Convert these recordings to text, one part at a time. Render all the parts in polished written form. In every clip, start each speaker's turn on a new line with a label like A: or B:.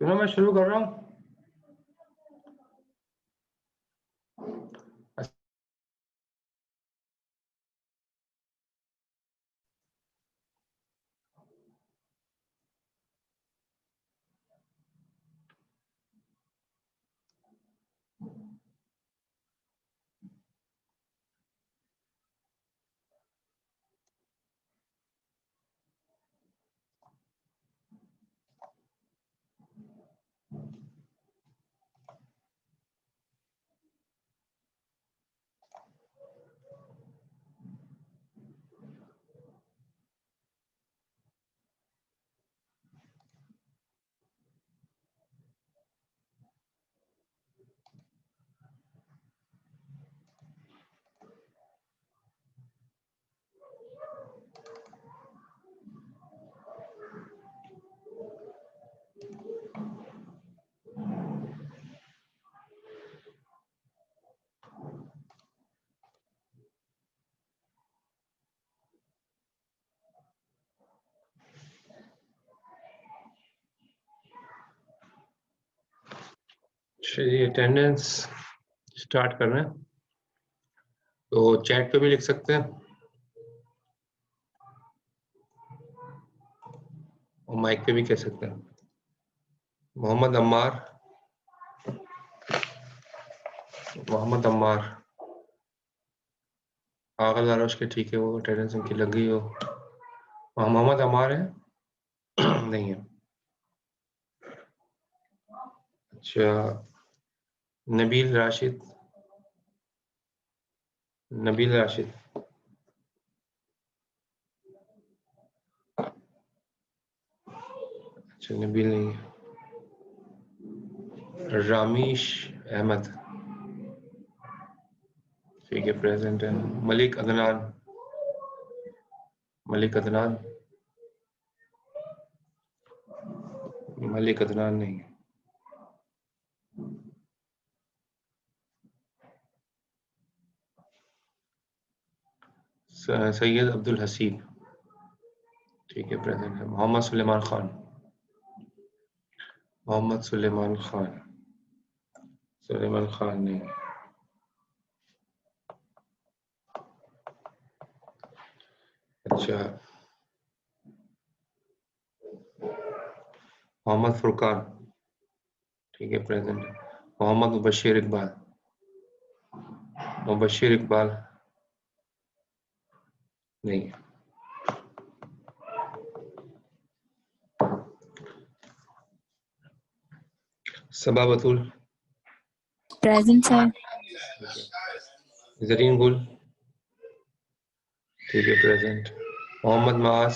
A: सुनो मैं शुरू कर रहा हूँ। चलिए अटेंडेंस स्टार्ट कर रहे हैं, तो चैट पे भी लिख सकते हैं और माइक पे भी कह सकते हैं। मोहम्मद अम्मार पागल आ रहा उसके, ठीक है, वो अटेंडेंस उनकी लग गई हो। मोहम्मद अम्मार है नहीं है। अच्छा, नबील राशिद अच्छा नबील नहीं है। रामीश अहमद ठीक है प्रेजेंट है। मलिक अदनान नहीं है। सैयद अब्दुल हसीब ठीक है प्रेजेंट है। मोहम्मद सुलेमान खान नहीं है। अच्छा, मोहम्मद फुरकान ठीक है प्रेजेंट है। मोहम्मद मुबशिर इकबाल नहीं है। Saba Batool
B: present sir.
A: जरीन गुल ठीक है present. Mohammad Maas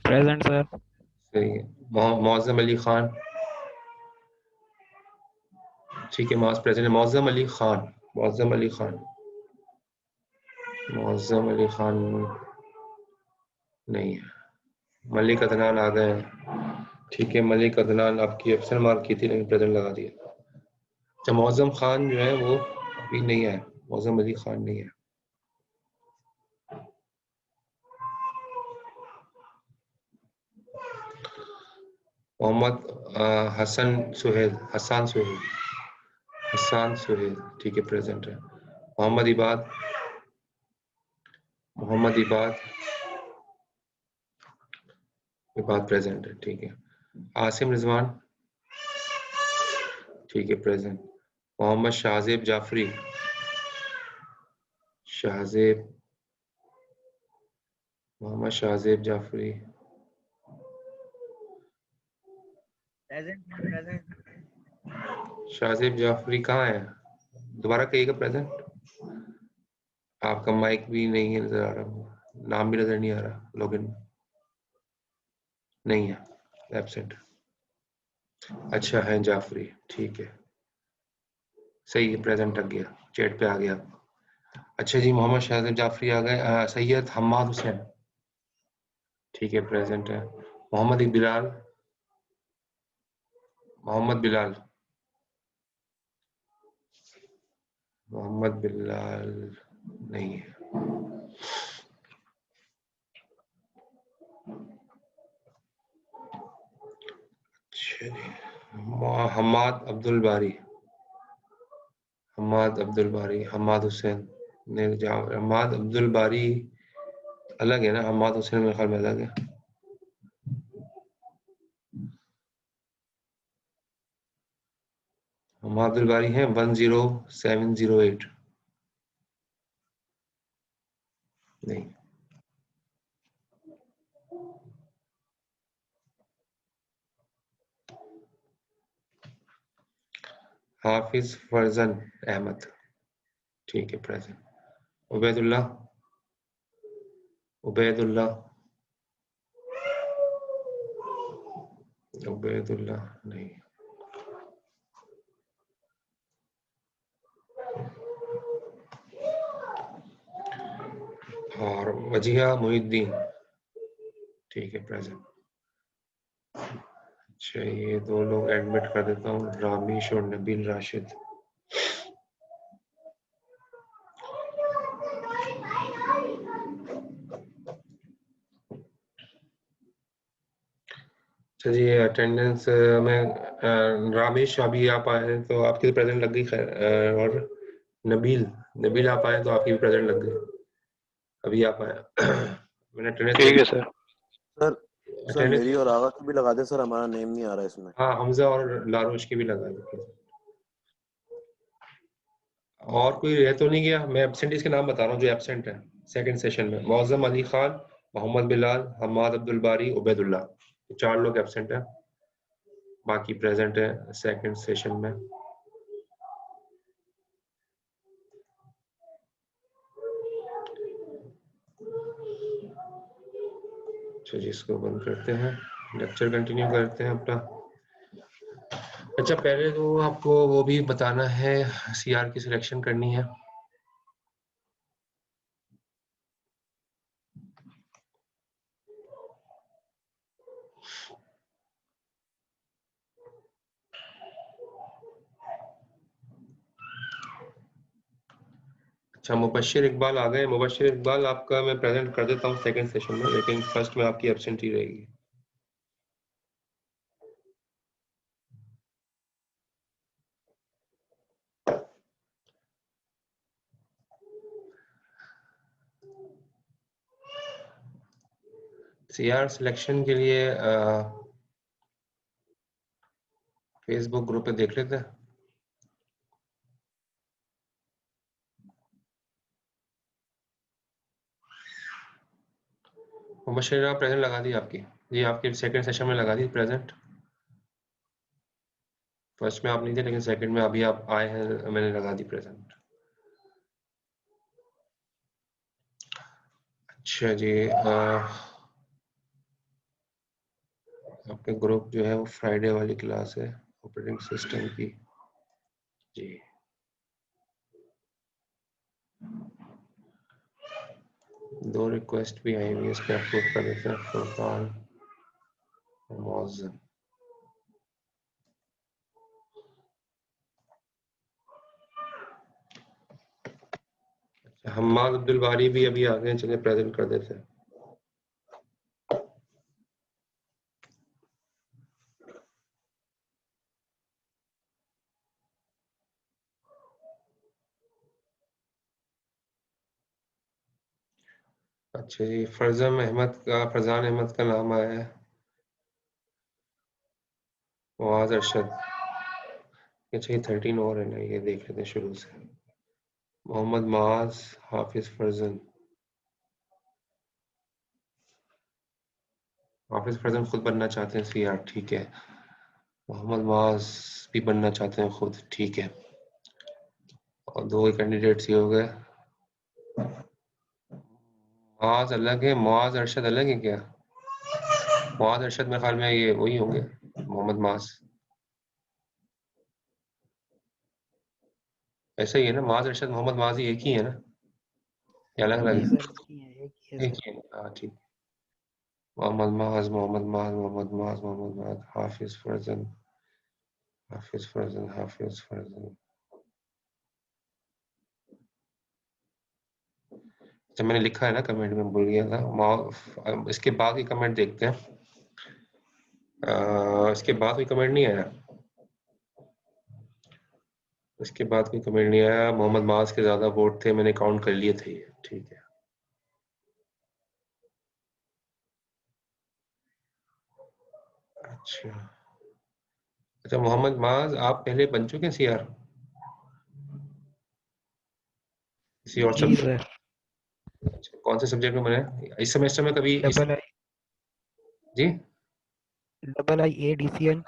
C: present sir.
A: सही है। मौज़म अली खान ठीक है, मास प्रेजेंट है। मौज़म अली खान नहीं है। मलिक अदनान आ गए हैं, ठीक है। मलिक अदनान आपकी एब्सेंट मार्क की थी लेकिन प्रेजेंट लगा दिया। अच्छा, मौज़म खान जो है वो अभी नहीं है, मौज़म अली खान नहीं है। मोहम्मद हसन सुहेल ठीक है प्रेजेंट है। मोहम्मद इबाद प्रेजेंट है, ठीक है। आसिम रिजवान ठीक है प्रेजेंट। मोहम्मद शाहजेब जाफरी शाहजेब जाफरी कहाँ है? दोबारा कहिएगा प्रेजेंट। आपका माइक भी नहीं है नजर आ रहा, नाम भी नजर नहीं आ रहा, लॉगिन नहीं है, एब्सेंट। अच्छा है जाफरी, ठीक है सही है, प्रेजेंट लग गया, चैट पे आ गया। अच्छा जी, मोहम्मद शाहजेब जाफरी आ गए। सैयद हम्माद हुसैन ठीक है प्रेजेंट है। मोहम्मद बिलाल नहीं है। अच्छा, अच्छा जी, हम्माद अब्दुल बारी, हम्माद अब्दुल बारी, हम्माद हुसैन हम्माद अब्दुल बारी अलग है ना, हम्माद हुसैन मेरे ख्याल में अलग है। हम्माद अब्दुल बारी है 10708 नहीं। हाफिज फरजन अहमद, ठीक है प्रेजेंट। उबैदुल्लाह, उबैदुल्लाह, उबैदुल्लाह नहीं। और वजिया मोहिद्दीन, ठीक है प्रेजेंट। अच्छा ये दो लोग एडमिट कर देता हूँ, रामिश और नबील राशिद। अच्छा जी अटेंडेंस में रामेश अभी आप आए तो आपकी तो प्रेजेंट लग गई, खैर। और नबील, नबील आप आए तो आपकी भी प्रेजेंट लग गई, अभी आप आए। मैंने अटेंडेंस
C: ठीक है
A: check,
C: sir.
D: Sir sir
A: attendance,
D: मेरी और आगा की भी लगा दे सर, हमारा नेम नहीं आ रहा है इसमें।
A: हाँ हमजा और लारोश की भी लगा दी। और कोई रह तो नहीं गया? मैं एब्सेंटीज के नाम बता रहा हूँ जो एब्सेंट है सेकंड सेशन में। मौजम अली खान, मोहम्मद बिलाल, हम्माद अब्दुल बारी, उबैदुल्लाह, 4 लोग एब्सेंट हैं, बाकी प्रेजेंट है सेकंड सेशन में। अच्छा जी इसको बंद करते हैं, लेक्चर कंटिन्यू करते हैं अपना। अच्छा पहले तो आपको वो भी बताना है, सीआर की सिलेक्शन करनी है। अच्छा मुबश्शिर इकबाल आ गए। मुबश्शिर इकबाल आपका मैं प्रेजेंट कर देता हूँ सेकंड सेशन में, लेकिन फर्स्ट में आपकी एब्सेंट ही रहेगी। सीआर सिलेक्शन के लिए फेसबुक ग्रुप पे देख लेते हैं। मुबश्शिर आप प्रेजेंट लगा दी आपकी, जी आपकी सेकंड सेशन में लगा दी प्रेजेंट। फर्स्ट में आप नहीं थे लेकिन सेकंड में अभी आप आए हैं, मैंने लगा दी प्रेजेंट। अच्छा जी आपके ग्रुप जो है वो फ्राइडे वाली क्लास है ऑपरेटिंग सिस्टम की जी। दो रिक्वेस्ट भी आई हुई है, इसके अप्रूव कर देते हैं। फुरकान और मौज़म, हम्माद अब्दुल बारी भी अभी आ गए, चलिए प्रेजेंट कर देते हैं। अच्छा जी फरजान अहमद का नाम आया है। मुआज अरशद, अच्छा ये 13 और है ना, ये देख लेते हैं शुरू से। मोहम्मद माज, हाफिज फरजन, हाफिज फरजन खुद बनना चाहते हैं सीआर, ठीक है। मोहम्मद माज भी बनना चाहते हैं खुद, ठीक है। और दो कैंडिडेट्स ये हो गए। मुआज अलग है, मुआज अरशद अलग है क्या? मुआज अरशद मेरे ख्याल में ये वही होंगे, मोहम्मद माज। ऐसा ही है ना, मुआज अरशद मोहम्मद माज ही एक ही है ना, या अलग अलग
C: जी
A: है?
C: सर, एक ही है, एक ही है
A: एक
C: सर।
A: ही है, हाँ ठीक। मोहम्मद माज, मोहम्मद माज, मोहम्मद माज, मोहम्मद माज, हाफिज फरजन, हाफिज फरजन, हाफिज फरजन। जब मैंने लिखा है ना कमेंट में, भूल गया था। इसके बाद की कमेंट देखते हैं। इसके बाद कोई कमेंट नहीं आया। इसके बाद कोई कमेंट नहीं आया। मोहम्मद माज के ज्यादा वोट थे, मैंने काउंट कर लिए थे। ठीक है, अच्छा अच्छा। मोहम्मद माज आप पहले बन चुके हैं सीआर किसी और
C: जी
A: सब्जेक्ट?
C: सर।
A: अच्छा, कौन से सब्जेक्ट में बने इस सेमेस्टर में कभी इस?
C: डबल
A: जी,
C: आई ए DCN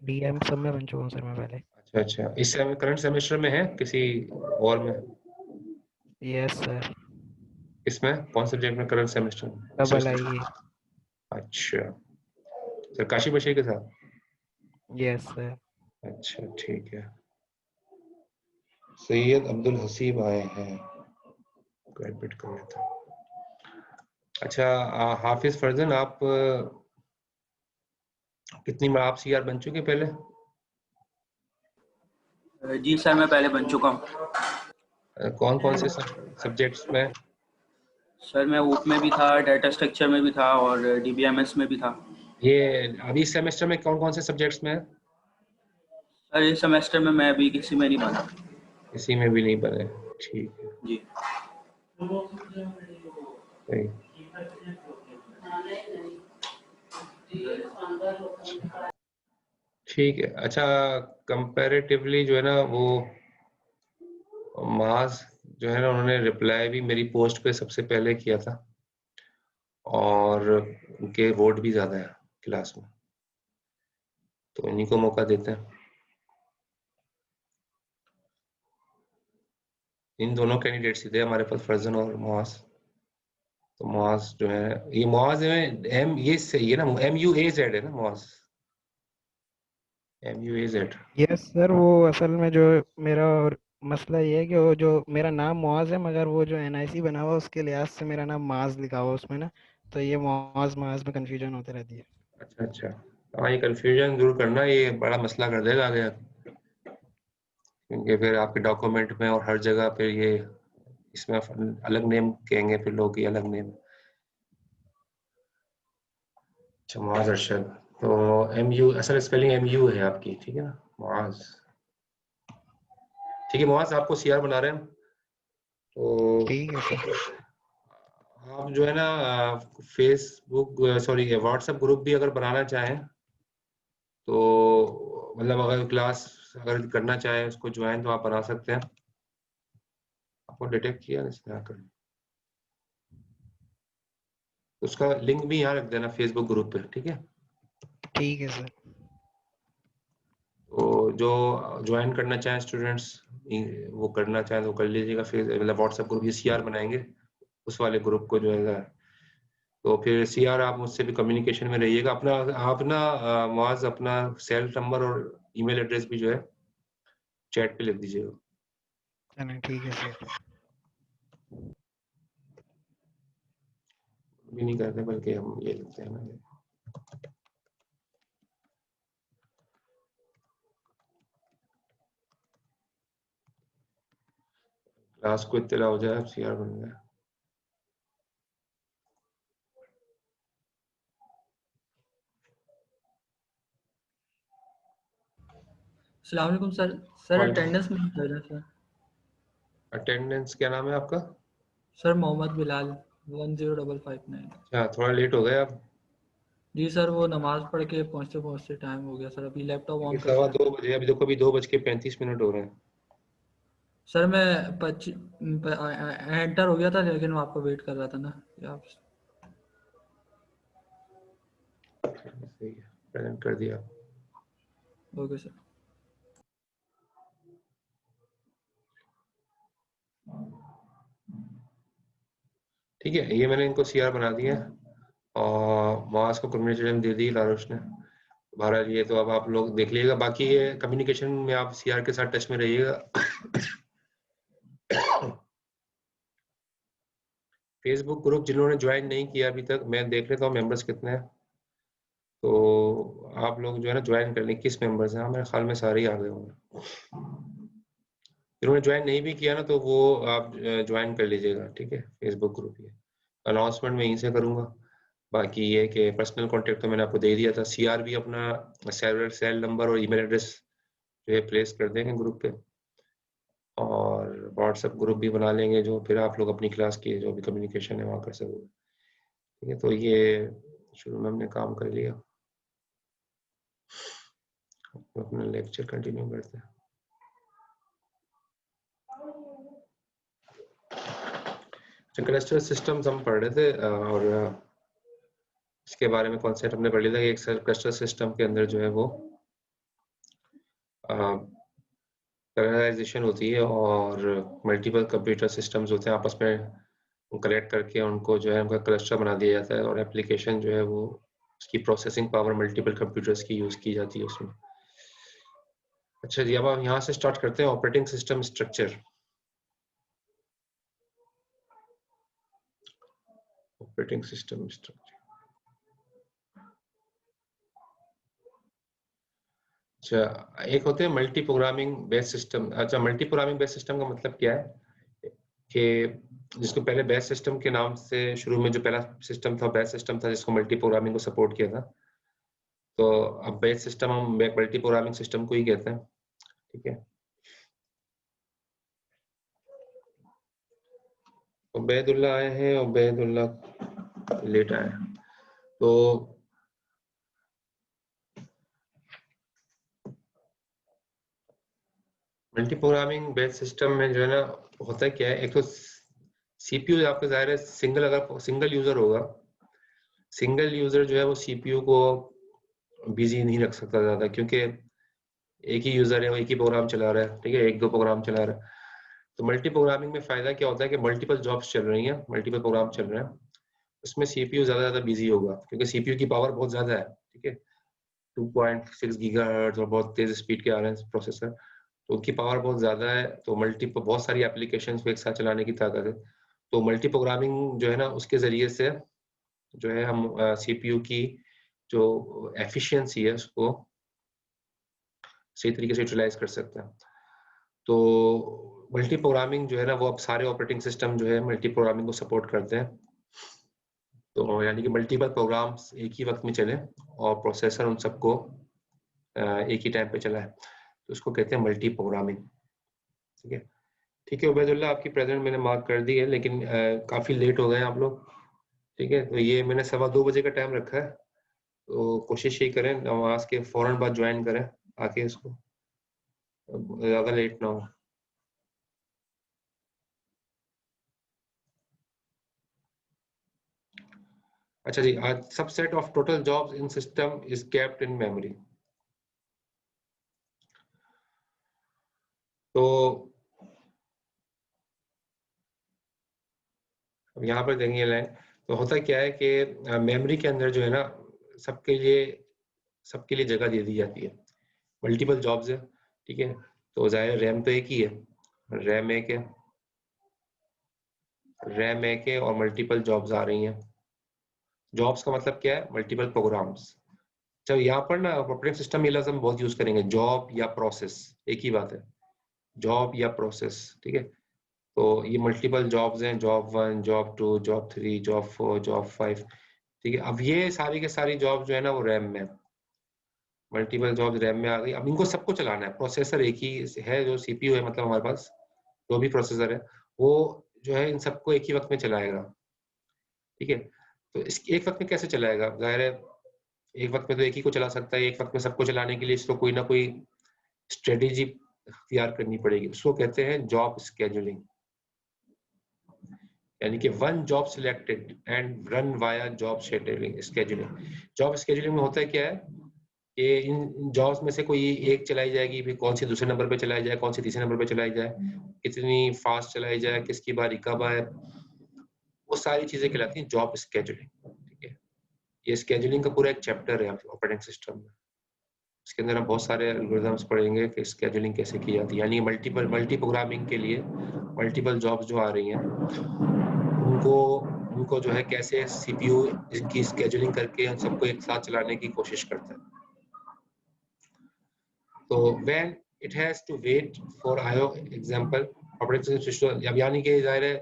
C: DM सब में बन चुका हूँ सर मैं पहले।
A: अच्छा अच्छा। इस करंट सेमेस्टर में है किसी और में?
C: Yes sir.
A: इसमें कौन सब्जेक्ट में करंट सेमेस्टर में?
C: डबल आई ए।
A: अच्छा सर, काशी बशीर के साथ?
C: Yes sir.
A: अच्छा ठीक है। सैयद अब्दुल हसीब आए हैं, एडमिट कर लेता हूं। अच्छा, हाफिज फरजन आप कितनी बार आप सीआर बन चुके पहले?
E: जी सर, मैं पहले बन चुका हूँ।
A: कौन कौन से सब्जेक्ट्स में?
E: सर मैं ऊप में भी था, डाटा स्ट्रक्चर में भी था और DBMS में भी था।
A: ये अभी इस सेमेस्टर में कौन कौन से सब्जेक्ट्स में है?
E: सर इस सेमेस्टर में मैं अभी किसी में नहीं बना।
A: किसी में भी नहीं बने? ठीक है,
E: जी।
A: सही। ठीक है, अच्छा। कंपैरेटिवली जो है ना वो मास जो है ना, उन्होंने रिप्लाई भी मेरी पोस्ट पे सबसे पहले किया था और उनके वोट भी ज्यादा है क्लास में, तो इन्हीं को मौका देते हैं। इन दोनों कैंडिडेट सीधे हमारे पास, फरजन और मुआज। तो मुआज जो है, ये मुआज में एम ये सही है ना, MUAZ है ना मुआज? MUAZ।
C: यस सर, वो असल में जो मेरा और मसला ये है कि वो जो मेरा नाम मुआज है, मगर वो जो NIC बना हुआ उसके लिहाज से मेरा नाम माज लिखा हुआ उसमें ना, तो ये मुआज माज में कंफ्यूजन होती रहती है।
A: अच्छा अच्छा। हाँ, ये कंफ्यूजन दूर करना, ये बड़ा मसला कर देगा आगे, क्योंकि फिर आपके डॉक्यूमेंट में और हर जगह पे ये इसमें अलग नेम कहेंगे फिर लोग, ये अलग नेम। अच्छा, मुआज अरशद। तो MU असल स्पेलिंग MU है आपकी, ठीक है ना मुआज? ठीक है मुआज, आपको सीआर बना रहे हैं। तो
C: ठीक है सर।
A: आप जो है ना फेसबुक सॉरी व्हाट्सएप ग्रुप भी अगर बनाना चाहें तो मतलब अगर क्लास अगर करना चाहें उसको ज्वाइन तो आप बना सकते हैं। आपको डिटेक्ट किया नहीं कर, उसका लिंक भी यहाँ रख देना फेसबुक ग्रुप पे, ठीक है?
C: ठीक है सर।
A: तो जो ज्वाइन करना चाहें स्टूडेंट्स, वो करना चाहें तो कर लीजिएगा। फिर मतलब व्हाट्सएप ग्रुप ये सीआर बनाएंगे, उस वाले ग्रुप को जो है, तो फिर सीआर आप मुझसे भी कम्युनिकेशन में रहिएगा। अपना आप ना मुआज अपना सेल नंबर और ईमेल एड्रेस भी जो है चैट पे लिख दीजिएगा।
C: चलें ठीक है सर।
A: भी नहीं करते बल्कि हम ये लिखते हैं ना, क्लास को इत्तला हो जाए सीआर बन गया।
E: अस्सलाम वालेकुम सर। सर
A: वालेकुम।
E: अटेंडेंस में कर रहे सर।
A: अटेंडेंस क्या नाम है आपका?
E: सर मोहम्मद बिलाल 10559।
A: अच्छा, थोड़ा लेट हो गए आप।
E: जी सर, वो नमाज पढ़ के पहुँचते पहुँचते टाइम हो गया सर, अभी लैपटॉप
A: ये
E: ऑन करके आया।
A: 2:15 अभी देखो, अभी 2:35 हो रहे हैं।
E: सर मैं एंटर हो गया था लेकिन वो आपको वेट कर रहा था ना। आप
A: सही है, प्रेजेंट कर दिया।
E: Okay sir.
A: ठीक है, ये मैंने इनको सीआर बना दिया और मुआज को कम्युनिकेशन दे दी लारुश ने। बहरहाल ये तो अब आप लोग देख लीजिएगा, बाकी ये कम्युनिकेशन में आप सीआर के साथ टच में रहिएगा। फेसबुक ग्रुप जिन्होंने ज्वाइन नहीं किया अभी तक, मैं देख लेता हूँ मेंबर्स कितने हैं, तो आप लोग जो है ना ज्वाइन कर लें। 21 मेंबर्स हैं, मेरे ख्याल में सारे ही आ गए होंगे। जिन्होंने ज्वाइन नहीं भी किया ना तो वो आप ज्वाइन कर लीजिएगा, ठीक है? फेसबुक ग्रुप ये अनाउंसमेंट मैं यहीं से करूंगा, बाकी ये कि पर्सनल कॉन्टेक्ट तो मैंने आपको दे दिया था। CRV अपना सेल नंबर और ईमेल एड्रेस जो है प्लेस कर देंगे ग्रुप पे, और व्हाट्सएप ग्रुप भी बना लेंगे जो फिर आप लोग अपनी क्लास की जो भी कम्युनिकेशन है वहाँ कर सकोगे। ठीक है, तो ये शुरू में हमने काम कर लिया, अपना लेक्चर कंटिन्यू करते हैं। क्लस्टर सिस्टम्स हम पढ़ रहे थे और इसके बारे में कॉन्सेप्ट हमने पढ़ लिया था कि एक क्लस्टर सिस्टम के अंदर जो है वो पैरेललाइजेशन होती है और मल्टीपल कंप्यूटर सिस्टम्स होते हैं, आपस में कनेक्ट करके उनको जो है उनका क्लस्टर बना दिया जाता है, और एप्लीकेशन जो है वो उसकी प्रोसेसिंग पावर मल्टीपल कंप्यूटर्स की यूज की जाती है उसमें। अच्छा जी, अब हम यहाँ से स्टार्ट करते हैं operating system structure. Operating system structure, अच्छा एक होते हैं मल्टी प्रोग्रामिंग बेस सिस्टम। अच्छा, मल्टी प्रोग्रामिंग बेस सिस्टम का मतलब क्या है कि जिसको पहले बेस सिस्टम के नाम से शुरू में जो पहला सिस्टम था बेस सिस्टम था, जिसको मल्टी प्रोग्रामिंग को सपोर्ट किया था, तो अब बेस सिस्टम हम मल्टी प्रोग्रामिंग सिस्टम को ही कहते हैं। ठीक है, उबैदुल्लाह आए हैं, उबैदुल्लाह लेट आए हैं। तो मल्टी प्रोग्रामिंग बेस सिस्टम में जो है ना होता है क्या है, एक तो सीपीयू आपका जाहिर है अगर सिंगल यूजर होगा, सिंगल यूजर जो है वो सीपीयू को बिजी नहीं रख सकता ज्यादा, क्योंकि एक ही यूजर है, वो एक ही प्रोग्राम चला रहा है। ठीक है, एक दो प्रोग्राम चला रहा है। तो मल्टी प्रोग्रामिंग में फायदा क्या होता है कि मल्टीपल जॉब्स चल रही हैं, मल्टीपल प्रोग्राम चल रहे हैं, उसमें सीपीयू ज्यादा बिजी होगा, क्योंकि सीपीयू की पावर बहुत ज्यादा है। ठीक है, 2.6 गीगाहर्ट्ज और बहुत तेज स्पीड के आ रहे हैं प्रोसेसर, तो उनकी पावर बहुत ज्यादा है, तो बहुत सारी एप्लीकेशंस को एक साथ चलाने की ताकत है। तो मल्टी प्रोग्रामिंग जो है ना उसके जरिए से जो है हम सीपीयू की जो एफिशिएंसी है उसको सही तरीके से यूटिलाइज कर सकते हैं। तो मल्टी प्रोग्रामिंग जो है ना वो अब सारे ऑपरेटिंग सिस्टम जो है मल्टी प्रोग्रामिंग को सपोर्ट करते हैं। तो यानी कि मल्टीपल प्रोग्राम्स एक ही वक्त में चले और प्रोसेसर उन सबको एक ही टाइम पे चला है, तो उसको कहते हैं मल्टी प्रोग्रामिंग। ठीक है, ठीक है उबैदुल्लाह, आपकी प्रेजेंट मैंने मार्क कर दी है, लेकिन काफी लेट हो गए आप लोग। ठीक है, तो ये मैंने 2:15 का टाइम रखा है, तो कोशिश यही करें नमाज के फौरन बाद ज्वाइन करें आके इसको, ज्यादा लेट ना हो। अच्छा जी, आज subset of total jobs in system is kept in memory. तो अब यहाँ पर देंगे लाइन, तो होता क्या है कि मेमोरी के अंदर जो है ना सबके लिए जगह दे दी जाती है, मल्टीपल जॉब्स है। ठीक है, तो जाहिर रैम तो एक ही है, रैम एक है, रैम एक है और मल्टीपल जॉब्स आ रही हैं। जॉब्स का मतलब क्या है, मल्टीपल प्रोग्राम्स। जब यहाँ पर ना ऑपरेटिंग सिस्टम ये लफ्ज़ हम बहुत यूज करेंगे, जॉब या प्रोसेस, एक ही बात है, जॉब या प्रोसेस। ठीक है, तो ये मल्टीपल जॉब्स हैं, job 1, job 2, job 3, job 4, job 5। ठीक है, अब ये सारी के सारी जॉब जो है ना वो रैम में, मल्टीपल जॉब्स रैम में आ गई। अब इनको सबको चलाना है, प्रोसेसर एक ही है जो सीपीयू है, मतलब हमारे पास जो भी प्रोसेसर है वो जो है इन सबको एक ही वक्त में चलाएगा। ठीक है, तो इस एक वक्त में कैसे चलाएगा, जाहिर है एक वक्त में तो एक ही को चला सकता है, एक वक्त में सबको चलाने के लिए इसको कोई ना कोई स्ट्रेटेजी इख्तियार करनी पड़ेगी, उसको कहते हैं जॉब स्केड्यूलिंग। यानी कि one job selected and run via job scheduling. Job scheduling में होता है क्या है कि इन जॉब्स में से कोई एक चलाई जाएगी, फिर कौन सी दूसरे नंबर पे चलाई जाए, कौन सी तीसरे नंबर पे चलाई जाए, कितनी फास्ट चलाई जाए, किसकी बारी कब आए, वो सारी चीजें कहलाती हैं जॉब स्केड्यूलिंग। ठीक है, ये स्केड्यूलिंग का पूरा एक चैप्टर है ऑपरेटिंग सिस्टम में, इसके अंदर हम बहुत सारे एल्गोरिथम्स पढ़ेंगे कि स्केड्यूलिंग कैसे की जाती है। यानी मल्टी प्रोग्रामिंग के लिए मल्टीपल जॉब्स जो आ रही हैं उनको जो है कैसे सीपीयू की स्केड्यूलिंग करके उन सबको एक साथ चलाने की कोशिश करता है। तो when it has to wait for IO example operating system, अब यानी कि जाहिर है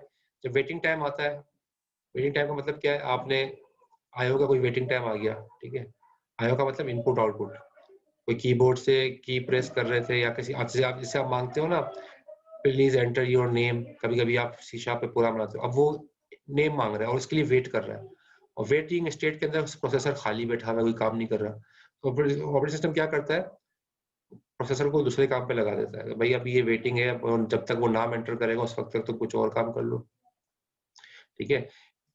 A: जब वेटिंग टाइम आता है, वेटिंग टाइम का मतलब क्या है, आईओ का कोई वेटिंग टाइम आ गया, ठीक है। आईओ का मतलब इनपुट आउटपुट, कोई कीबोर्ड से की प्रेस कर रहे थे या किसी आप जैसे आप मांगते हो ना प्लीज एंटर योर नेम, कभी कभी आप सी शार्प पे प्रोग्राम बनाते हो, अब वो नेम मांग रहा है और उसके लिए वेट कर रहा है, और वेटिंग स्टेट के अंदर प्रोसेसर खाली बैठा हुआ है, कोई काम नहीं कर रहा, तो ऑपरेटिंग सिस्टम क्या करता है, प्रोसेसर को दूसरे काम पे लगा देता है, भाई अभी ये वेटिंग है, जब तक वो नाम एंटर करेगा उस वक्त तक तो कुछ और काम कर लो, ठीक है।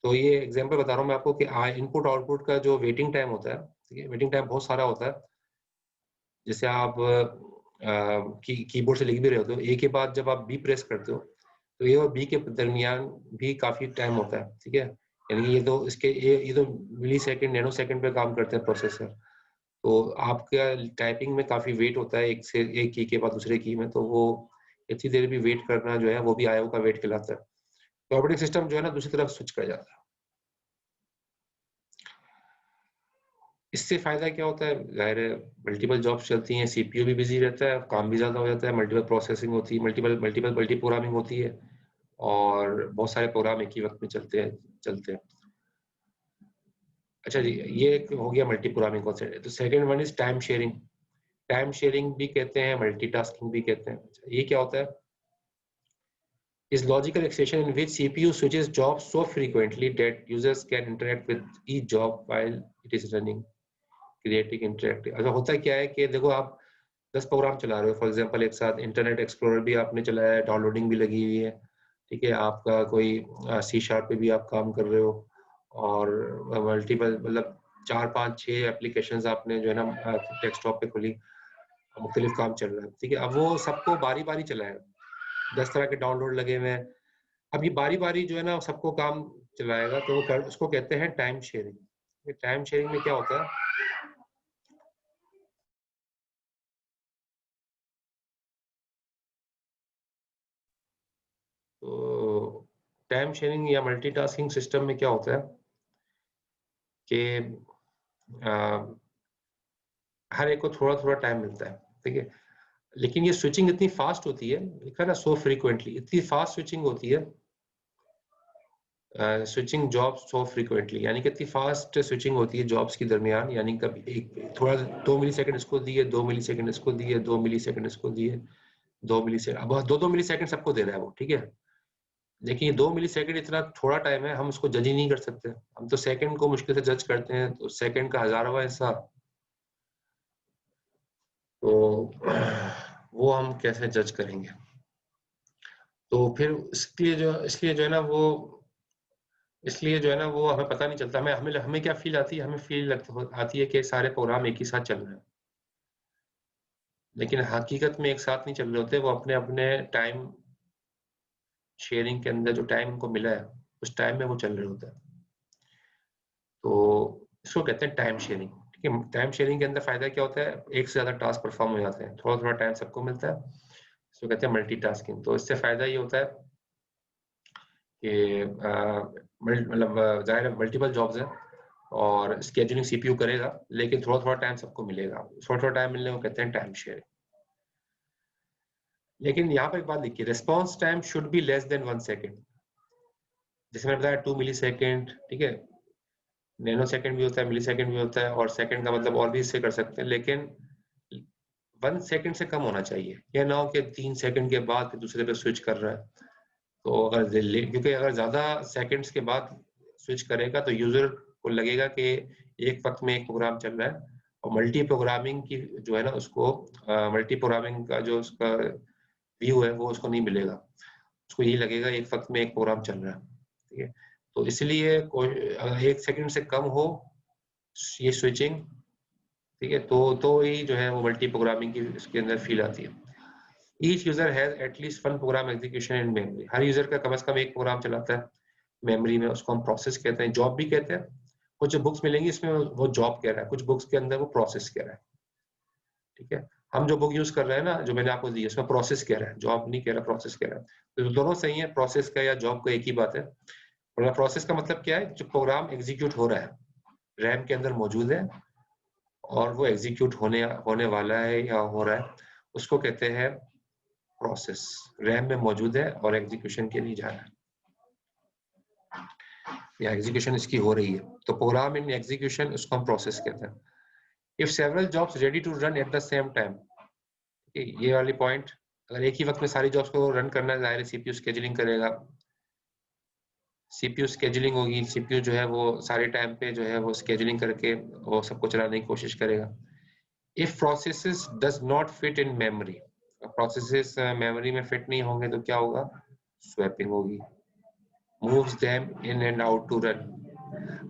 A: तो ये एग्जांपल बता रहा हूँ मैं आपको कि इनपुट आउटपुट का जो वेटिंग टाइम होता है, ठीक है, वेटिंग टाइम बहुत सारा होता है। जैसे आप कीबोर्ड से लिख भी रहे होते हो, ए के बाद जब आप बी प्रेस करते हो तो ए और बी के दरमियान भी काफी टाइम होता है, ठीक है। यानी ये तो ये तो मिली सेकेंड नैनो सेकेंड पे काम करते हैं प्रोसेसर, तो आपका टाइपिंग में काफी वेट होता है एक की के बाद दूसरे की में, तो वो इतनी देर भी वेट करना जो है वो भी आईओ का वेट कहलाता है। तो ऑपरेटिंग सिस्टम जो है ना दूसरी तरफ स्विच कर जाता है। इससे फायदा क्या होता है, जाहिर है मल्टीपल जॉब्स चलती हैं, सीपीयू भी बिजी रहता है, काम भी ज्यादा हो जाता है, मल्टीपल प्रोसेसिंग होती है, मल्टी प्रोग्रामिंग होती है, और बहुत सारे प्रोग्राम एक ही वक्त में चलते हैं। अच्छा जी, ये हो गया मल्टी प्रोग्रामिंग कॉन्सेप्ट। तो second one is time sharing. Time sharing भी कहते हैं, मल्टीटास्किंग भी कहते हैं। अच्छा, ये क्या होता है, is logical extension in which CPU switches jobs so frequently that users can interact with each job while it is running, creating interactive। अच्छा, होता क्या है कि देखो आप 10 प्रोग्राम चला रहे हो फॉर एग्जांपल एक साथ, इंटरनेट एक्सप्लोरर भी आपने चलाया है, डाउनलोडिंग भी लगी हुई है, ठीक है, आपका कोई सी शार्प पे भी आप काम कर रहे हो, और मल्टीपल मतलब 4 5 6 एप्लीकेशंस आपने जो है ना डेस्कटॉप पे खुली, मुख्तलिफ काम चल रहा है, ठीक है। अब वो सबको बारी बारी चलाएगा, 10 तरह के डाउनलोड लगे हुए हैं, अब ये बारी बारी जो है ना सबको काम चलाएगा, तो वो उसको कहते हैं टाइम शेयरिंग। टाइम शेयरिंग में क्या होता है, तो टाइम शेयरिंग या मल्टीटास्किंग सिस्टम में क्या होता है कि हर एक को थोड़ा थोड़ा टाइम मिलता है, ठीक है, लेकिन ये स्विचिंग इतनी फास्ट होती है, लिखा ना सो फ्रीक्वेंटली, इतनी फास्ट स्विचिंग होती है, स्विचिंग जॉब्स सो फ्रीक्वेंटली, यानी कि इतनी फास्ट स्विचिंग होती है जॉब्स के दरमियान, यानी कभी एक थोड़ा 2 मिली सेकंड इसको दिए, 2 मिली सेकंड इसको दिए, 2 मिली सेकंड इसको दिए, 2 मिली सेकंड, अब 2 मिली सेकंड सबको दे रहा है वो, ठीक है। लेकिन ये 2 मिली सेकंड इतना थोड़ा टाइम है, हम उसको जज ही नहीं कर सकते, हम तो सेकंड को मुश्किल से जज करते हैं, तो सेकंड का 1000वां हिस्सा, तो वो हम कैसे जज करेंगे। तो फिर इसलिए जो है ना वो इसलिए जो है ना वो हमें पता नहीं चलता, हमें हमें क्या फील आती है, हमें फील आती है कि सारे प्रोग्राम एक ही साथ चल रहे हैं, लेकिन हकीकत में एक साथ नहीं चल रहे होते, वो अपने अपने टाइम शेयरिंग के अंदर जो टाइम उनको मिला है उस टाइम में वो चल रहे होते हैं, तो इसको कहते हैं टाइम शेयरिंग, ठीक है। टाइम शेयरिंग के अंदर फायदा क्या होता है, एक से ज्यादा टास्क परफॉर्म हो जाते हैं, थोड़ा थोड़ा टाइम सबको मिलता है, इसको कहते हैं मल्टीटास्किंग। तो इससे फायदा ये होता है कि मतलब जाहिर है मल्टीपल जॉब्स हैं और स्केड्यूलिंग सीपीयू करेगा, लेकिन थोड़ा थोड़ा टाइम सबको मिलेगा, थोड़ा थोड़ा टाइम मिलने को कहते हैं टाइम शेयरिंग। लेकिन यहाँ पर एक बात लिखिए, response time should be less than 1 second. जैसे मैंने बताया 2 मिली सेकेंड, ठीक है, नैनो सेकेंड भी होता है, मिली सेकेंड भी होता है, और सेकेंड का मतलब और भी इससे कर सकते हैं, लेकिन 1 सेकेंड से कम होना चाहिए, यह ना हो कि 3 सेकेंड के बाद फिर दूसरे पे स्विच कर रहा है। तो क्योंकि अगर ज्यादा सेकेंड्स के बाद स्विच करेगा तो यूजर को लगेगा कि एक वक्त में एक प्रोग्राम चल रहा है, और मल्टी प्रोग्रामिंग की जो है ना उसको मल्टी प्रोग्रामिंग का जो उसका व्यू है वो उसको नहीं मिलेगा, उसको यही लगेगा एक वक्त में एक प्रोग्राम चल रहा है, ठीक है। तो इसलिए अगर 1 सेकंड से कम हो ये स्विचिंग, ठीक है, तो ही जो है वो मल्टी प्रोग्रामिंग की इसके अंदर फील आती है। Each user has at least 1 program execution in memory. Her user का कम से कम एक प्रोग्राम चलाता है मेमोरी में, उसको हम प्रोसेस कहते हैं, जॉब भी कहते हैं। कुछ जो बुक्स मिलेंगी इसमें वो जॉब कह रहा है, कुछ बुक्स के अंदर वो प्रोसेस कह रहा है, ठीक है। हम जो बुक यूज कर रहे हैं ना, जो मैंने आपको दी है, उसमें प्रोसेस कह रहा है, जॉब नहीं कह रहा, प्रोसेस कह रहा है। तो दोनों सही है, प्रोसेस का या जॉब का एक ही बात है। प्रोसेस का मतलब क्या है, जो प्रोग्राम एग्जीक्यूट हो रहा है, रैम के अंदर मौजूद है और वो एग्जीक्यूट होने वाला है या हो रहा है, उसको कहते हैं प्रोसेस। रैम में मौजूद है और एग्जीक्यूशन के लिए जा रहा है। या एग्जीक्यूशन इसकी हो रही है, तो प्रोग्राम इन एग्जीक्यूशन उसको हम प्रोसेस कहते हैं। If several jobs ready to run at the same time, ये वाली पॉइंट, अगर एक ही वक्त में सारी जॉब्स को रन करना है, जाहिर है सीपीयू स्केड्यूलिंग करेगा, सीपीयू स्केड्यूलिंग होगी, सीपीयू जो है वो सारे टाइम पे जो है वो स्केड्यूलिंग करके वो सबको चलाने की कोशिश करेगा। If processes does not fit in memory, processes memory में फिट नहीं होंगे तो क्या होगा, स्वैपिंग होगी, moves them in and out to run.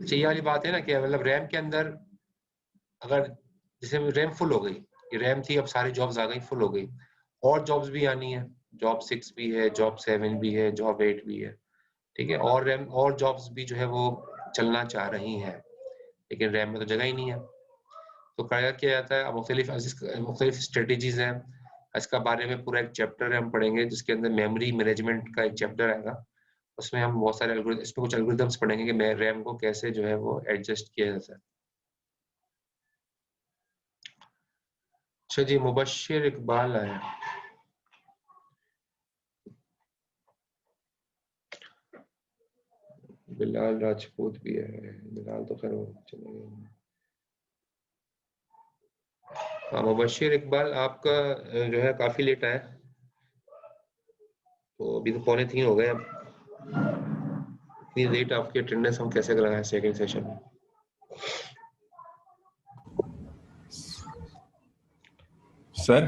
A: अच्छा ये वाली बात है ना कि मतलब रैम के अंदर अगर जैसे रैम फुल हो गई, ये रैम थी अब सारी जॉब्स आ गई, फुल हो गई, और जॉब्स भी आनी है, जॉब 6 भी है, जॉब 7 भी है, जॉब 8 भी है, ठीक है, और रैम और जॉब्स भी जो है वो चलना चाह रही हैं, लेकिन रैम में तो जगह ही नहीं है। तो क्या किया जाता है, मुख्तलिफ स्ट्रेटेजीज हैं, इसका बारे में पूरा एक चैप्टर है हम पढ़ेंगे, जिसके अंदर मेमोरी मैनेजमेंट का एक चैप्टर आएगा, उसमें हम बहुत सारे इसमें कुछ एल्गोरिथम्स पढ़ेंगे कि रैम को कैसे जो है वो एडजस्ट किया जाता है। अच्छा जी, मुबश्शिर इकबाल आया। बिलाल राजपूत भी है, बिलाल तो खैर चले गए। हाँ मुबश्शिर इकबाल आपका जो है काफी लेट आया, तो अभी तो 2:45 हो गए, अब इतनी लेट आपकी अटेंडेंस हम कैसे कराएं सेकंड सेशन में।
F: सर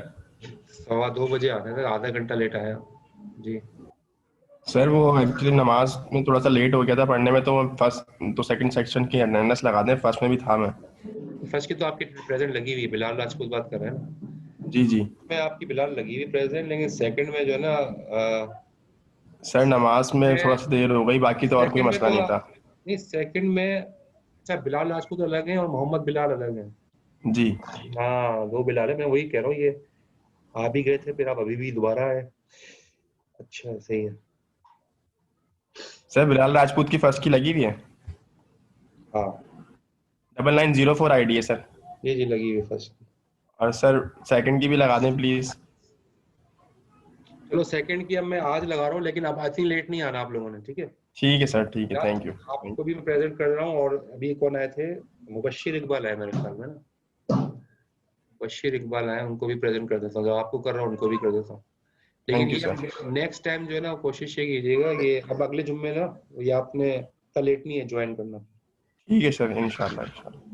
A: 2:15 बजे आना था, आधा घंटा लेट आया जी।
F: सर वो एक्चुअली नमाज में थोड़ा सा लेट हो गया था पढ़ने में, तो फर्स्ट तो सेकंड सेक्शन की अटेंडेंस लगा दें, फर्स्ट में भी था मैं।
A: फर्स्ट की तो आपकी प्रेजेंट लगी हुई है, बिलाल राजपूत बात कर रहे हैं ना?
F: जी जी
A: मैं आपकी बिलाल लगी हुई प्रेजेंट, लेकिन सेकंड में जो है ना
F: सर नमाज में थोड़ा सा देर हो गई, बाकी तो और कोई
A: सेकंड में
F: मसला
A: तो
F: नहीं था।
A: नहीं, सेकंड में अच्छा बिलाल राजपूत अलग है और मोहम्मद बिलाल अलग है।
F: जी
A: हाँ दो बिलाल है, मैं वही कह रहा हूँ, ये आप भी गए थे फिर आप अभी भी दोबारा आए। अच्छा सही है।
F: सर बिलाल राजपूत की फर्स्ट की लगी हुई है,
A: हाँ
F: 9904 आईडी है सर।
A: जी लगी हुई फर्स्ट।
F: और सर सेकंड की भी लगा दें प्लीज।
A: चलो सेकंड की अब मैं आज लगा रहा हूँ, लेकिन अब आई थिंक लेट नहीं आना आप लोगों ने, ठीक है?
F: ठीक है सर, ठीक है, थैंक यू।
A: आपको भी मैं प्रेजेंट कर रहा हूँ, और अभी कौन आए थे, मुबश्शिर इकबाल आए मेरे ख्याल में ना, मुबश्शिर इकबाल आए, उनको भी प्रेजेंट कर देता हूँ, जो आपको कर रहा हूँ उनको भी कर देता हूँ। लेकिन
F: थैंक यू
A: ये
F: सर।
A: नेक्स्ट टाइम जो है ना कोशिश ये कीजिएगा, ये अब अगले जुम्मे ना ये आपने इतना लेट नहीं है ज्वाइन करना।
F: ठीक है सर, इंशाल्लाह इंशाल्लाह।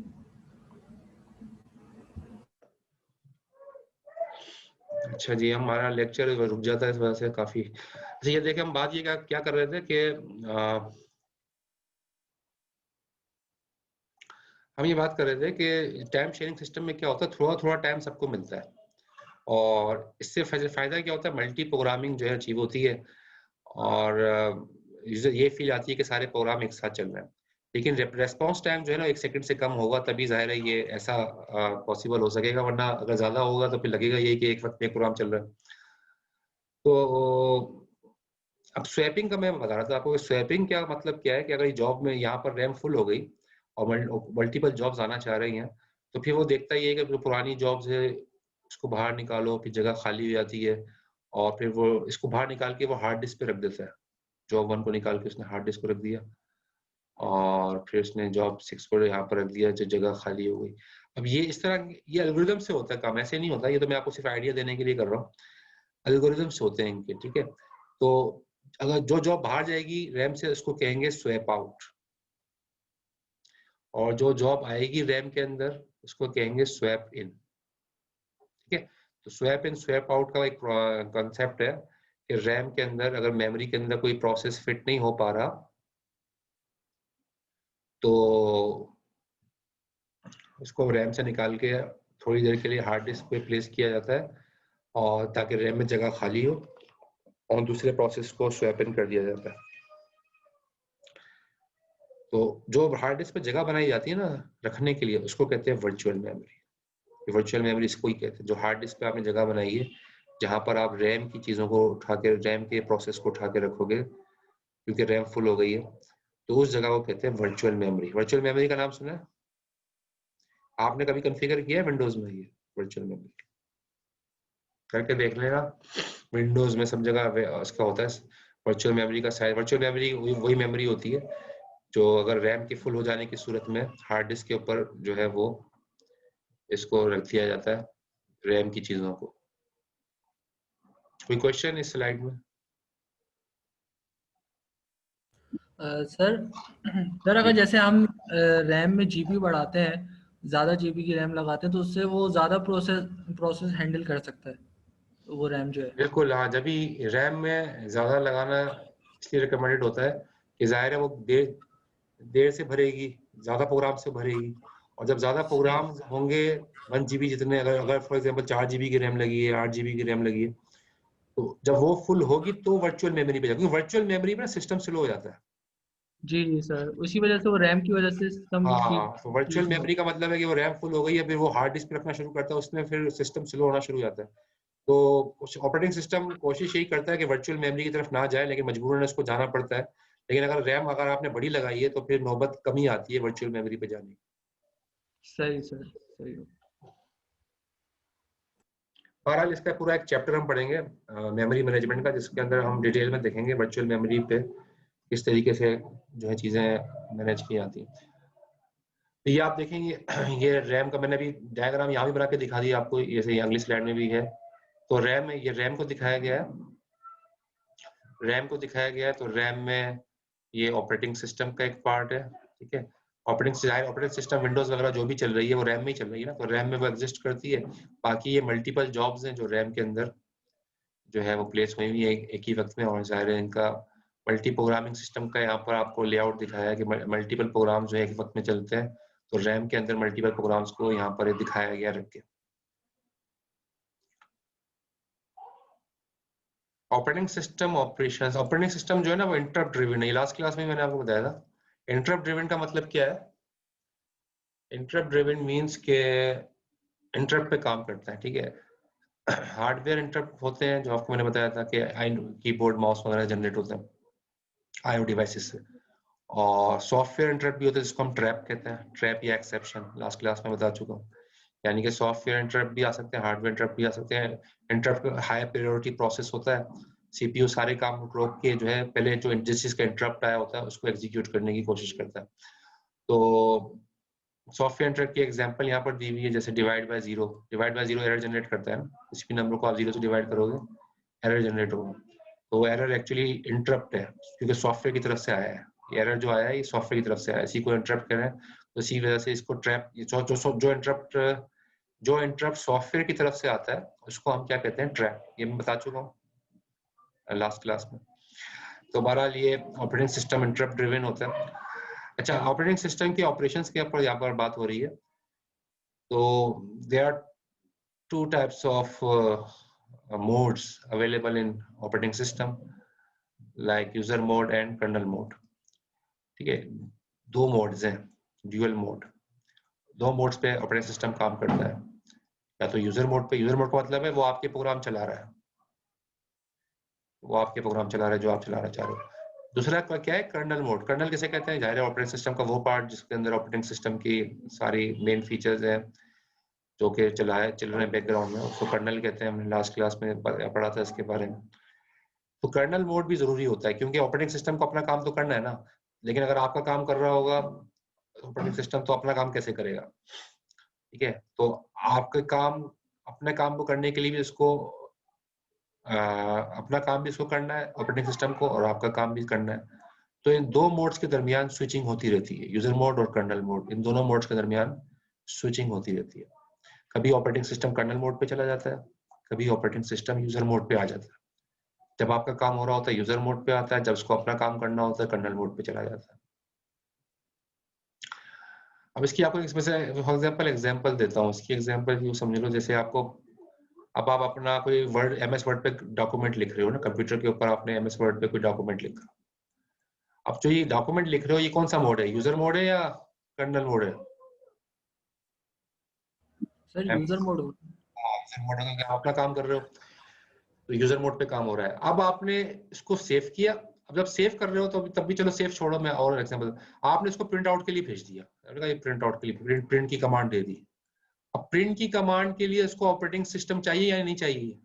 A: अच्छा जी, हमारा लेक्चर रुक जाता है इस वजह से काफी। अच्छा ये देखिए, हम बात ये क्या कर रहे थे कि हम ये बात कर रहे थे कि टाइम शेयरिंग सिस्टम में क्या होता है, थोड़ा थोड़ा टाइम सबको मिलता है, और इससे फायदा क्या होता है, मल्टी प्रोग्रामिंग जो है अचीव होती है, और ये फील आती है कि सारे प्रोग्राम एक साथ चल रहे हैं। लेकिन रेस्पॉन्स टाइम जो है ना 1 सेकंड से कम होगा, तभी जाहिर है ये ऐसा पॉसिबल हो सकेगा, वरना अगर ज्यादा होगा तो फिर लगेगा यही कि एक वक्त में एक प्रोग्राम चल रहा है। तो अब स्वैपिंग का मैं बता रहा था आपको, स्वैपिंग क्या मतलब क्या है कि अगर जॉब में यहाँ पर रैम फुल हो गई और मल्टीपल जॉब्स आना चाह रही हैं, तो फिर वो देखता ही है कि जो पुरानी जॉब्स है उसको बाहर निकालो, फिर जगह खाली हो जाती है, और फिर वो इसको बाहर निकाल के वो हार्ड डिस्क पे रख देता है। जॉब 1 को निकाल के उसने हार्ड डिस्क को रख दिया, और फिर उसने जॉब 6 को यहाँ पर रख दिया, जो जगह खाली हो गई। अब ये इस तरह ये एल्गोरिथम से होता है काम, ऐसे नहीं होता, ये तो मैं आपको सिर्फ आइडिया देने के लिए कर रहा हूँ। एल्गोरिथम्स होते हैं इनके, ठीक है? तो अगर जो जॉब बाहर जाएगी रैम से उसको कहेंगे स्वैप आउट, और जो जॉब आएगी रैम के अंदर उसको कहेंगे स्वैप इन, ठीक है? तो स्वैप इन स्वैप आउट का एक कॉन्सेप्ट है कि रैम के अंदर अगर मेमोरी के अंदर कोई प्रोसेस फिट नहीं हो पा रहा, तो उसको रैम से निकाल के थोड़ी देर के लिए हार्ड डिस्क पे प्लेस किया जाता है, और ताकि रैम में जगह खाली हो, और दूसरे प्रोसेस को स्वैप इन कर दिया जाता है। तो जो हार्ड डिस्क पे जगह बनाई जाती है ना रखने के लिए, उसको कहते हैं वर्चुअल मेमोरी। वर्चुअल मेमोरी इसको ही कहते हैं, जो हार्ड डिस्क पे आपने जगह बनाई है, जहां पर आप रैम की चीजों को उठा के, रैम के प्रोसेस को उठा के रखोगे, क्योंकि रैम फुल हो गई है, तो उस जगह को कहते हैं वर्चुअल मेमोरी। वर्चुअल मेमोरी का नाम सुना है आपने? कभी कॉन्फ़िगर किया है विंडोज में ये वर्चुअल मेमोरी? करके देख लेना, विंडोज में सब जगह उसका होता है वर्चुअल मेमोरी का साइज। वर्चुअल मेमोरी वही मेमोरी होती है जो अगर रैम के फुल हो जाने की सूरत में हार्ड डिस्क के ऊपर जो है वो इसको रख दिया जाता है, रैम की चीजों को। कोई क्वेश्चन इस स्लाइड में?
E: सर सर अगर जैसे हम रैम में जीबी बढ़ाते हैं, ज़्यादा जीबी की रैम लगाते हैं, तो उससे वो ज़्यादा प्रोसेस हैंडल कर सकता है, तो वो रैम जो है।
A: बिल्कुल हाँ, जब भी रैम में ज्यादा लगाना इसलिए रिकमेंडेड होता है कि जाहिर है वो देर देर से भरेगी, ज्यादा प्रोग्राम से भरेगी, और जब ज्यादा प्रोग्राम होंगे 1 जीबी जितने, अगर फॉर एग्जांपल 4 जीबी की रैम लगी है, 8 जीबी की रैम लगी है, तो जब वो फुल होगी तो वर्चुअल मेमोरी पे जाएगी, क्योंकि वर्चुअल मेमोरी में सिस्टम स्लो हो जाता है।
E: जी जी सर, उसी वजह से वो रैम की वजह से सिस्टम
A: हाँ,
E: ठीक
A: तो वर्चुअल
E: ठीक
A: मेमोरी का मतलब है कि वो रैम फुल हो गई है, फिर वो हार्ड डिस्क पे रखना शुरू करता है, उसमें फिर सिस्टम स्लो होना शुरू हो जाता है। तो ऑपरेटिंग सिस्टम कोशिश यही करता है कि वर्चुअल मेमोरी की तरफ ना जाए, लेकिन मजबूरन उसको जाना पड़ता है। लेकिन अगर रैम अगर आपने बड़ी लगाई है तो फिर नौबत कमी आती है वर्चुअल मेमोरी पे जाने की।
E: सही सर, सही।
A: बहरहाल इसका पूरा एक चैप्टर हम पढ़ेंगे मेमोरी मैनेजमेंट का, जिसके अंदर हम डिटेल में देखेंगे वर्चुअल मेमोरी पे किस तरीके से जो है चीजें मैनेज की जाती हैं। तो ये आप देखेंगे ये रैम का मैंने अभी डायग्राम यहाँ भी बना के दिखा दिया आपको, जैसे अगली स्लाइड में भी है। तो रैम में ये रैम को दिखाया गया है, रैम को दिखाया गया है। तो रैम में ये ऑपरेटिंग सिस्टम का एक पार्ट है, ठीक है। ऑपरेटिंग सिस्टम विंडोज वगैरह जो भी चल रही है वो रैम में ही चल रही है ना, तो रैम में वो एग्जिस्ट करती है। बाकी ये मल्टीपल जॉब्स हैं जो रैम के अंदर जो है वो प्लेस हुई हुई है एक ही वक्त में, और जाहिर है इनका मल्टी प्रोग्रामिंग सिस्टम का यहाँ पर आपको लेआउट दिखाया है कि मल्टीपल प्रोग्राम जो है एक वक्त में चलते हैं। तो रैम के अंदर मल्टीपल प्रोग्राम्स को यहाँ पर दिखाया गया रख के। Operating system operations, operating system जो है ना वो इंटरप्ट ड्रिवन है। लास्ट क्लास में मैंने आपको बताया था इंटरप्ट ड्रिवन का मतलब क्या है। इंटरप्ट ड्रिवन मींस के इंटरप्ट पे काम करता है, ठीक है। हार्डवेयर इंटरप्ट होते हैं जो आपको मैंने बताया था कि कीबोर्ड माउस वगैरह जनरेट होते हैं आईओ डिवाइसेस से, और सॉफ्टवेयर इंटरप्ट भी होता है जिसको हम ट्रैप कहते हैं, ट्रैप या एक्सेप्शन, लास्ट क्लास में बता चुका हूँ। यानी कि सॉफ्टवेयर इंटरप्ट भी आ सकते हैं, हार्डवेयर इंटरप्ट भी आ सकते हैं। इंटरप्ट हाई प्रायोरिटी प्रोसेस होता है, सीपीयू सारे काम रोक के जो है पहले जो जिस चीज का इंटरप्ट आया होता है उसको एग्जीक्यूट करने की कोशिश करता है। तो सॉफ्टवेयर इंटरप्ट की एग्जांपल यहाँ पर दी हुई है, जैसे divide by zero. Divide by zero error generate करता है ना, किसी भी नंबर को आप जीरो से डिवाइड करोगे एरर जनरेट होगा। तो एरर एक्चुअली इंटरप्ट है, क्योंकि सॉफ्टवेयर की तरफ से आया है। एरर जो आया है ये सॉफ्टवेयर की तरफ से आया है, इसी को इंटरप्ट कह रहे हैं। तो इसी वजह से इसको ट्रैप, जो इंटरप्ट सॉफ्टवेयर की तरफ से आता है उसको हम क्या कहते हैं, ट्रैप। ये मैं बता चुका हूँ लास्ट क्लास में। तो बहरहाल ये ऑपरेटिंग सिस्टम इंटरप्ट ड्रिवन होता है। अच्छा, ऑपरेटिंग सिस्टम के ऑपरेशंस के ऊपर यहाँ पर बात हो रही है। तो there are two types of modes available in operating system like user mode and kernel mode, ठीक है। दो मोड्स हैं, ड्यूअल मोड। दो मोड्स पे ऑपरेटिंग सिस्टम काम करता है, या तो यूजर मोड पे, यूजर मोड का मतलब है वो आपके प्रोग्राम चला रहा है, वो आपके प्रोग्राम चला रहा है जो आप चलाना चाह रहे हो। दूसरा क्या है, कर्नल मोड। कर्नल किसे कहते हैं, जाहिर है ऑपरेटिंग सिस्टम का वो पार्ट जिसके अंदर ऑपरेटिंग सिस्टम की सारी मेन फीचर्स हैं जो कि चल रहे हैं बैकग्राउंड में, उसको कर्नल कहते हैं। हमने लास्ट क्लास में पढ़ा था इसके बारे में। तो कर्नल मोड भी जरूरी होता है, क्योंकि ऑपरेटिंग सिस्टम को अपना काम तो करना है ना, लेकिन अगर आपका काम कर रहा होगा ऑपरेटिंग सिस्टम तो अपना काम कैसे करेगा, ठीक है। तो आपके काम, अपने काम को करने के लिए भी इसको अपना काम भी इसको करना है ऑपरेटिंग सिस्टम को, और आपका काम भी करना है। तो इन दो मोड्स के दरमियान स्विचिंग होती रहती है, यूजर मोड और कर्नल मोड। इन दोनों मोड्स के दरमियान स्विचिंग होती रहती है। कभी ऑपरेटिंग सिस्टम कर्नल मोड पे चला जाता है, कभी ऑपरेटिंग सिस्टम यूजर मोड पे आ जाता है। जब आपका काम हो रहा होता है यूजर मोड पे आता है, जब उसको अपना काम करना होता है कर्नल मोड पे चला जाता है। अब इसकी आपको इसमें से फॉर एग्जांपल देता हूँ। इसकी एग्जांपल यूँ समझ लो, जैसे आपको अब आप अपना कोई वर्ड, एमएस वर्ड पे डॉक्यूमेंट लिख रहे हो ना, कंप्यूटर के ऊपर आपने एमएस वर्ड पे कोई डॉक्यूमेंट लिखा। अब जो ये डॉक्यूमेंट लिख रहे हो ये कौन सा मोड है, यूजर मोड है या कर्नल मोड है?
E: सर यूजर मोड हो।
A: यूजर मोड है, आप अपना काम कर रहे हो तो यूजर मोड पे काम हो रहा है। अब आपने इसको सेव किया। अब जब सेव कर रहे हो तो तब भी चलो सेव छोड़ो, मैं और एग्जांपल, आपने इसको प्रिंट आउट के लिए भेज दिया, ये प्रिंट आउट के लिए प्रिंट की कमांड दे दी। अब प्रिंट की कमांड के लिए इसको ऑपरेटिंग सिस्टम चाहिए या नहीं चाहिए?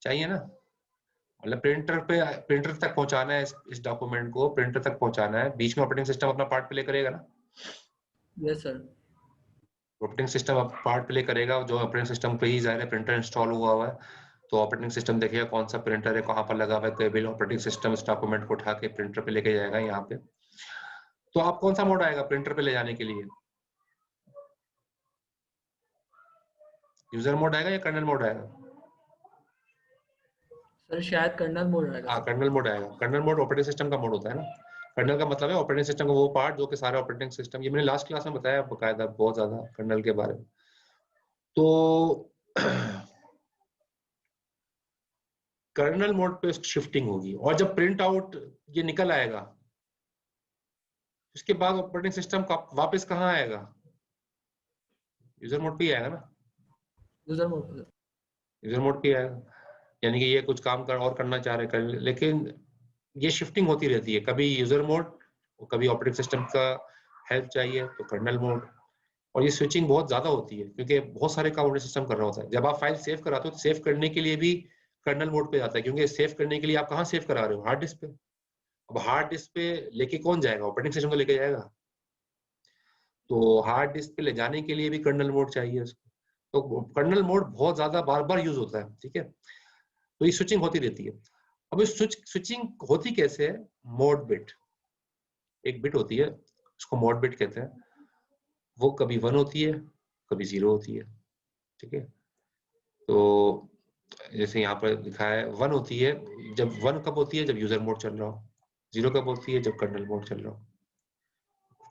A: चाहिए ना। मतलब प्रिंटर तक पहुंचाना है इस डॉक्यूमेंट को, प्रिंटर तक पहुंचाना है, बीच में ऑपरेटिंग सिस्टम अपना पार्ट प्ले करेगा ना।
E: Yes sir.
A: ऑपरेटिंग सिस्टम अब पार्ट प्ले करेगा, जो ऑपरेटिंग सिस्टम पे ही ज़ाहिर है प्रिंटर इंस्टॉल हुआ है, तो ऑपरेटिंग सिस्टम देखेगा कौन सा प्रिंटर है, कहाँ पर लगा हुआ है, केबल ऑपरेटिंग सिस्टम इस डॉक्यूमेंट को उठा के प्रिंटर पे लेके जाएगा यहाँ पे। तो आप कौन सा मोड आएगा प्रिंटर पे ले जाने के लिए? यूजर मोड आएगा या कर्नल मोड आएगा?
E: सर शायद कर्नल मोड आएगा।
A: हाँ, कर्नल मोड आएगा। कर्नल मोड ऑपरेटिंग सिस्टम का मोड होता है ना। कर्नल का मतलब है ऑपरेटिंग सिस्टम का वो पार्ट जो कि सारे ऑपरेटिंग सिस्टम, ये मैंने लास्ट क्लास में बताया बकायदा बहुत ज्यादा कर्नल के बारे में। तो कर्नल मोड पे शिफ्टिंग होगी, और जब प्रिंट आउट ये निकल आएगा उसके बाद ऑपरेटिंग सिस्टम का वापस कहाँ आएगा? यूजर मोड पे ही आएगा ना।
E: यूजर मोड पे।
A: यूजर मोड पे आएगा, यानी कि ये कुछ काम और करना चाह रहे कर, लेकिन ये शिफ्टिंग होती रहती है, कभी यूजर मोड, कभी ऑपरेटिंग सिस्टम का हेल्प चाहिए तो कर्नल मोड। और ये स्विचिंग बहुत ज्यादा होती है क्योंकि बहुत सारे काम ऑपरेटिंग सिस्टम कर रहा होता है। जब आप फाइल सेव कराते हो तो सेव करने के लिए भी कर्नल मोड पे जाता है, क्योंकि सेव करने के लिए आप कहाँ सेव करा रहे हो? हार्ड डिस्क पे। अब हार्ड डिस्क पे लेके कौन जाएगा? ऑपरेटिंग सिस्टम तो लेके जाएगा। तो हार्ड डिस्क पे ले जाने के लिए भी कर्नल मोड चाहिए उसको। तो कर्नल मोड बहुत ज्यादा बार बार यूज होता है, ठीक है। तो ये स्विचिंग होती रहती है। अब इस स्विचिंग होती कैसे है? मोड बिट, एक बिट होती है उसको मोड बिट कहते हैं, वो कभी 1 होती है कभी 0 होती है, ठीक है। तो जैसे यहाँ पर लिखा है 1 होती है, जब 1 कब होती है? जब यूजर मोड चल रहा हो। 0 कब होती है? जब कर्नल मोड चल रहा हो,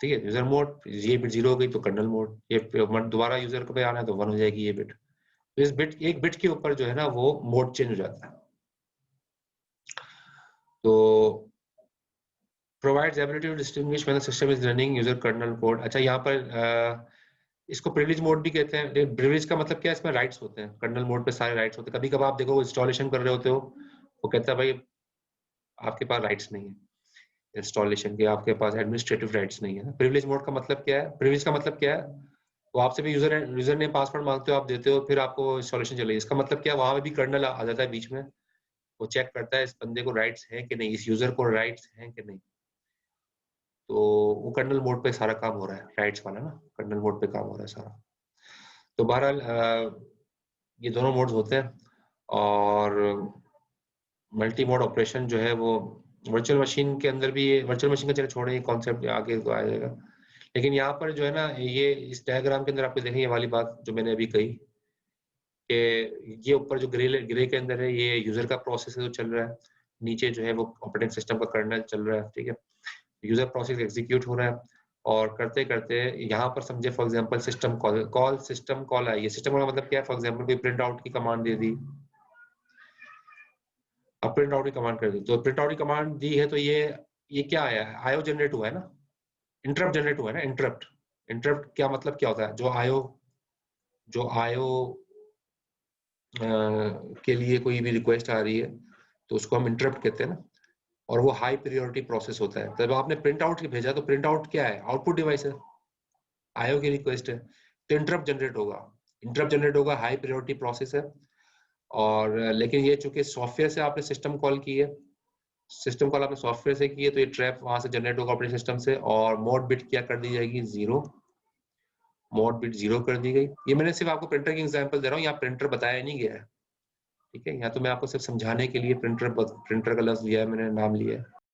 A: ठीक है। यूजर मोड, ये बिट 0 हो गई तो कर्नल मोड, ये दोबारा यूजर पे आना है तो 1 हो जाएगी ये बिट। तो इस बिट, एक बिट के ऊपर जो है ना वो मोड चेंज हो जाता है। तो provides ability to distinguish when the system is running user kernel code। अच्छा, यहाँ पर इसको प्रिविलेज मोड भी कहते हैं। प्रिविलेज का मतलब क्या है? इसमें राइट्स होते हैं, कर्नल मोड पे सारे राइट्स होते हैं। कभी कभी आप देखो इंस्टॉलेशन कर रहे होते हो, वो कहता है भाई आपके पास राइट्स नहीं है इंस्टॉलेशन के, आपके पास एडमिनिस्ट्रेटिव राइट्स नहीं है। प्रिविलेज मोड का मतलब क्या है? प्रिविलेज का मतलब क्या है? वो आपसे भी यूजर नेम पासवर्ड मांगते हो, आप देते हो, फिर आपको इंस्टॉलेशन चल रही है। इसका मतलब क्या है? वहां पे भी कर्नल आ जाता है बीच में, वो चेक करता है इस बंदे को राइट्स हैं कि नहीं, इस यूजर को राइट्स हैं कि नहीं। तो वो कर्नल मोड पे सारा काम हो रहा है, राइट्स वाला ना, कर्नल मोड पे काम हो रहा है सारा। तो बहरहाल ये दोनों मोड्स होते हैं। और मल्टी मोड ऑपरेशन जो है वो वर्चुअल मशीन के अंदर भी, वर्चुअल मशीन का चलो छोड़े, ये कॉन्सेप्ट आगे आ जाएगा। लेकिन यहाँ पर जो है ना, ये इस डायग्राम के अंदर आपको देखें ये वाली बात जो मैंने अभी कही कि ये ऊपर जो ग्रे के अंदर है ये यूजर का प्रोसेस है जो चल रहा है, नीचे जो है वो ऑपरेटिंग सिस्टम का कर्नल चल रहा है, ठीक है। यूजर प्रोसेस एग्जीक्यूट हो रहा है, और करते करते यहाँ पर समझे फॉर एग्जांपल सिस्टम कॉल आई है। सिस्टम कॉल का मतलब क्या है? फॉर एग्जांपल कोई प्रिंट आउट की कमांड दे दी, अब प्रिंट आउट की कमांड कर दी, तो प्रिंट आउट की कमांड दी है तो ये क्या आया है? आईओ जनरेट हुआ है ना, इंटरप्ट जनरेट हुआ है ना। इंटरप्ट क्या मतलब क्या होता है? जो आईओ के लिए कोई भी रिक्वेस्ट आ रही है तो उसको हम इंटरप्ट कहते हैं ना, और वो हाई प्रायोरिटी प्रोसेस होता है। तब आपने प्रिंट आउट भेजा तो प्रिंट आउट क्या है? आउटपुट डिवाइस है, आईओ की रिक्वेस्ट है, तो इंटरप्ट जनरेट होगा, हाई प्रायोरिटी प्रोसेस है। और लेकिन ये चूंकि सॉफ्टवेयर से आपने सिस्टम कॉल की है, सिस्टम कॉल आपने सॉफ्टवेयर से की है, तो ये ट्रैप वहां से जनरेट होगा ऑपरेटिंग सिस्टम से, और मोड बिट क्या कर दी जाएगी? 0। मोड बिट 0 कर दी गई। ये मैंने सिर्फ आपको प्रिंटर की एग्जांपल दे रहा हूँ, यहाँ प्रिंटर बताया नहीं गया है, ठीक है। यहाँ तो मैं आपको सिर्फ समझाने के लिए प्रिंटर का लफ्ज लिया है, मैंने नाम लिया है।